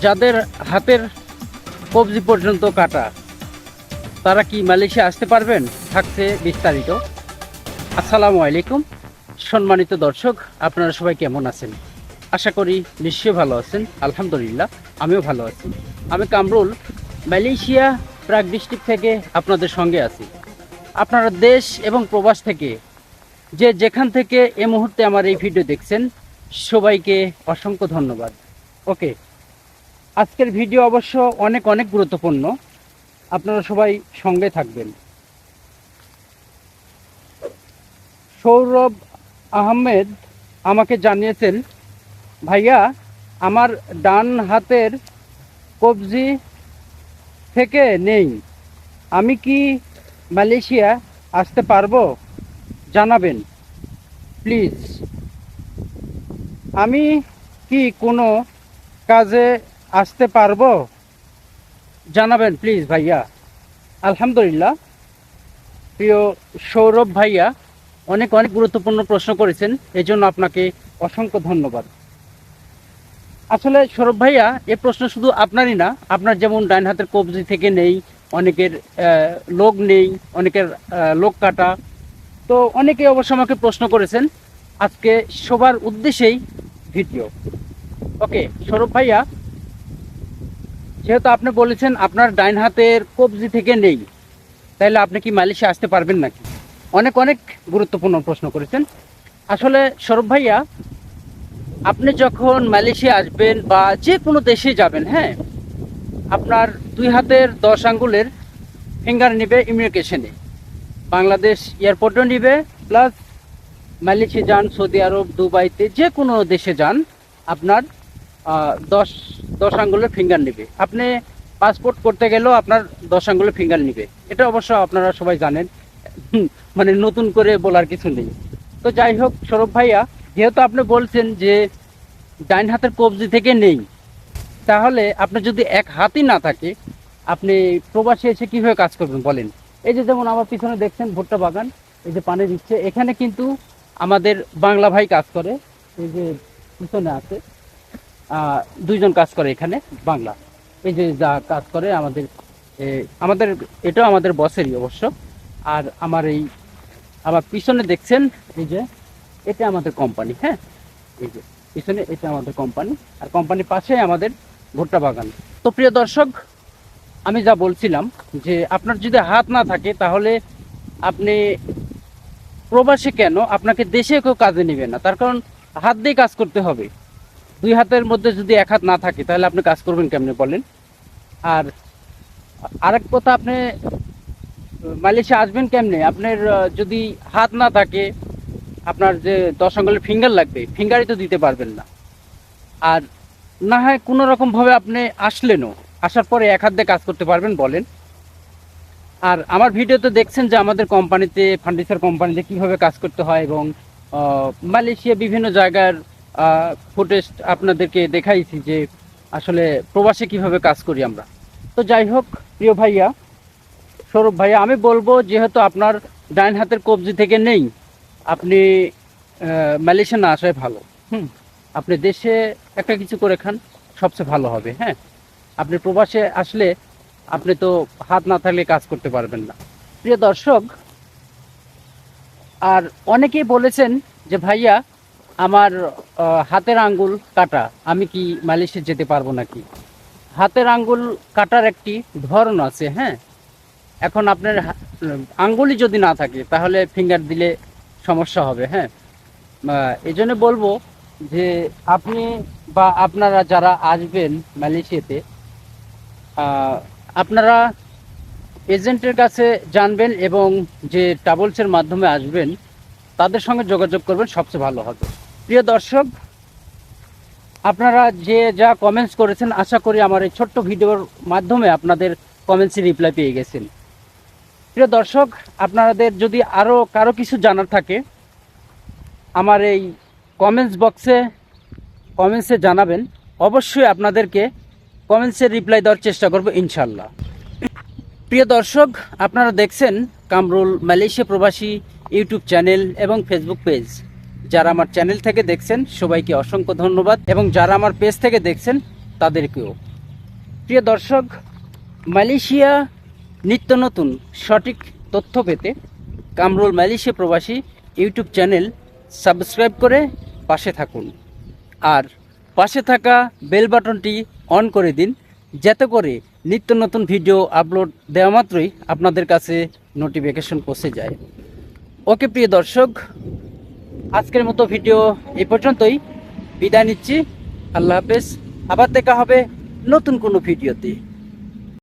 যাদের হাতের কবজি পর্যন্ত কাটা, তারা কি মালয়েশিয়া আসতে পারবেন? থাকছে বিস্তারিত। আসসালামু আলাইকুম সম্মানিত দর্শক, আপনারা সবাই কেমন আছেন? আশা করি নিশ্চয়ই ভালো আছেন। আলহামদুলিল্লাহ, আমিও ভালো আছি। আমি কামরুল, মালয়েশিয়া প্রাগ ডিস্ট্রিক্ট থেকে আপনাদের সঙ্গে আছি। আপনারা দেশ এবং প্রবাস থেকে যে যেখান থেকে এই মুহূর্তে আমার এই ভিডিও দেখছেন, সবাইকে অসংখ্য ধন্যবাদ। ওকে, আজকের ভিডিও অবশ্য অনেক অনেক গুরুত্বপূর্ণ, আপনারা সবাই সঙ্গে থাকবেন। সৌরভ আহমেদ আমাকে জানিয়েছেন, ভাইয়া আমার ডান হাতের কবজি থেকে নেই, আমি কি মালয়েশিয়া আসতে পারবো? জানাবেন প্লিজ। আমি কি কোনো কাজে আসতে পারবো? জানাবেন প্লিজ ভাইয়া। আলহামদুলিল্লাহ, প্রিয় সৌরভ ভাইয়া অনেক অনেক গুরুত্বপূর্ণ প্রশ্ন করেছেন, এজন্য আপনাকে অসংখ্য ধন্যবাদ। আসলে সৌরভ ভাইয়া, এ প্রশ্ন শুধু আপনারই না, আপনার যেমন ডান হাতের কবজি থেকে নেই, অনেকের লোক নেই, অনেকের লোক কাটা, তো অনেকে অবশ্য আমাকে প্রশ্ন করেছেন। আজকে সবার উদ্দেশ্যেই ভিডিও। ওকে সৌরভ ভাইয়া, যেহেতু আপনি বলেছেন আপনার ডাইন হাতের কবজি থেকে নেই, তাহলে আপনি কি মালয়েশিয়া আসতে পারবেন নাকি? অনেক অনেক গুরুত্বপূর্ণ প্রশ্ন করেছেন। আসলে সৌরভ ভাইয়া, আপনি যখন মালয়েশিয়া আসবেন বা যে কোনো দেশে যাবেন, হ্যাঁ, আপনার 2 হাতের 10 আঙ্গুলের ফিঙ্গার নেবে ইমিগ্রেশনে, বাংলাদেশ এয়ারপোর্টও নেবে, প্লাস মালয়েশিয়া যান, সৌদি আরব, দুবাইতে যে কোনো দেশে যান, আপনার 10 আঙ্গুলের ফিঙ্গার নেবে। আপনি পাসপোর্ট করতে গেলেও আপনার 10 আঙ্গুলের ফিঙ্গার নেবে। এটা অবশ্য আপনারা সবাই জানেন, মানে নতুন করে বলার কিছু নেই। তো যাই হোক সৌরভ ভাইয়া, যেহেতু আপনি বলছেন যে ডাইন হাতের কবজি থেকে নেই, তাহলে আপনি যদি এক হাতই না থাকে, আপনি প্রবাসে এসে কীভাবে কাজ করবেন বলেন? এই যে যেমন আমার পিছনে দেখছেন ভুট্টা বাগান, এই যে পানি দিচ্ছে, এখানে কিন্তু আমাদের বাংলা ভাই কাজ করে। এই যে পিছনে আছে 2জন কাজ করে এখানে বাংলা। এই যে যা কাজ করে আমাদের আমাদের এটাও আমাদের বসেরই অবশ্য। আর আমার পিছনে দেখছেন, এই যে এটা আমাদের কোম্পানি, হ্যাঁ, এই যে পিছনে এটা আমাদের কোম্পানি, আর কোম্পানির পাশে আমাদের ভুট্টা বাগান। তো প্রিয় দর্শক, আমি যা বলছিলাম যে আপনার যদি হাত না থাকে, তাহলে আপনি প্রবাসে কেন, আপনাকে দেশে কেউ কাজে নেবে না। তার কারণ হাত দিয়ে কাজ করতে হবে। 2 হাতের মধ্যে যদি 1 হাত না থাকে, তাহলে আপনি কাজ করবেন কেমনে বলেন? আর আরেক কথা, আপনি মালয়েশিয়া আসবেন কেমনে? আপনার যদি হাত না থাকে, আপনার যে 10 আঙ্গুলের ফিঙ্গার লাগবে, ফিঙ্গারই তো দিতে পারবেন না। আর না হয় কোনো রকমভাবে আপনি আসলেনও, আসার পরে 1 হাত দিয়ে কাজ করতে পারবেন বলেন? আর আমার ভিডিওতে দেখছেন যে আমাদের কোম্পানিতে, ফার্নিচার কোম্পানিতে কীভাবে কাজ করতে হয়, এবং মালয়েশিয়া বিভিন্ন জায়গার ফুটেজ আপনাদেরকে দেখাইছি যে আসলে প্রবাসে কিভাবে কাজ করি আমরা। তো যাই হোক প্রিয় ভাইয়া সৌরভ ভাইয়া, আমি বলবো যেহেতু আপনার ডাইন হাতের কবজি থেকে নেই, আপনি মালয়েশিয়া না আসাই ভালো। আপনি দেশে একটা কিছু করে খান, সবচেয়ে ভালো হবে। হ্যাঁ, আপনি প্রবাসে আসলে আপনি তো হাত না থাকলে কাজ করতে পারবেন না। প্রিয় দর্শক, আর অনেকেই বলেছেন যে ভাইয়া আমার হাতের আঙ্গুল কাটা, আমি কি মালয়েশিয়া যেতে পারবো নাকি? হাতের আঙ্গুল কাটার একটি ধরন আছে, হ্যাঁ। এখন আপনার আঙ্গুলই যদি না থাকে, তাহলে ফিঙ্গার দিলে সমস্যা হবে, হ্যাঁ। এই জন্য বলবো যে আপনি বা আপনারা যারা আসবেন মালয়েশিয়াতে, আপনারা এজেন্টের কাছে জানবেন, এবং যে ট্রাভেলসের মাধ্যমে আসবেন তাদের সঙ্গে যোগাযোগ করবেন, সবচেয়ে ভালো হবে। প্রিয় দর্শক, আপনারা যে যা কমেন্টস করেছেন, আশা করি আমার এই ছোট্ট ভিডিওর মাধ্যমে আপনাদের কমেন্টসে রিপ্লাই পেয়ে গেছেন। প্রিয় দর্শক, আপনাদের যদি আরও কারো কিছু জানার থাকে, আমার এই কমেন্টসে জানাবেন। অবশ্যই আপনাদেরকে কমেন্টসে রিপ্লাই দেওয়ার চেষ্টা করব ইনশাল্লাহ। প্রিয় দর্শক, আপনারা দেখছেন কামরুল মালয়েশিয়া প্রবাসী ইউটিউব চ্যানেল এবং ফেসবুক পেজ। যারা আমার চ্যানেল থেকে দেখছেন সবাইকে অসংখ্য ধন্যবাদ, এবং যারা আমার পেজ থেকে দেখছেন তাদেরকেও। প্রিয় দর্শক, মালয়েশিয়া নিত্য নতুন সঠিক তথ্য পেতে কামরুল মালয়েশিয়া প্রবাসী ইউটিউব চ্যানেল সাবস্ক্রাইব করে পাশে থাকুন, আর পাশে থাকা বেল বাটনটি অন করে দিন, যাতে করে নিত্য নতুন ভিডিও আপলোড দেওয়া মাত্রই আপনাদের কাছে নোটিফিকেশন পৌঁছে যায়। ওকে প্রিয় দর্শক, আজকের মতো ভিডিও এই পর্যন্তই। বিদায় নিচ্ছি। আল্লাহ হাফেজ। আবার দেখা হবে নতুন কোনো ভিডিওতে।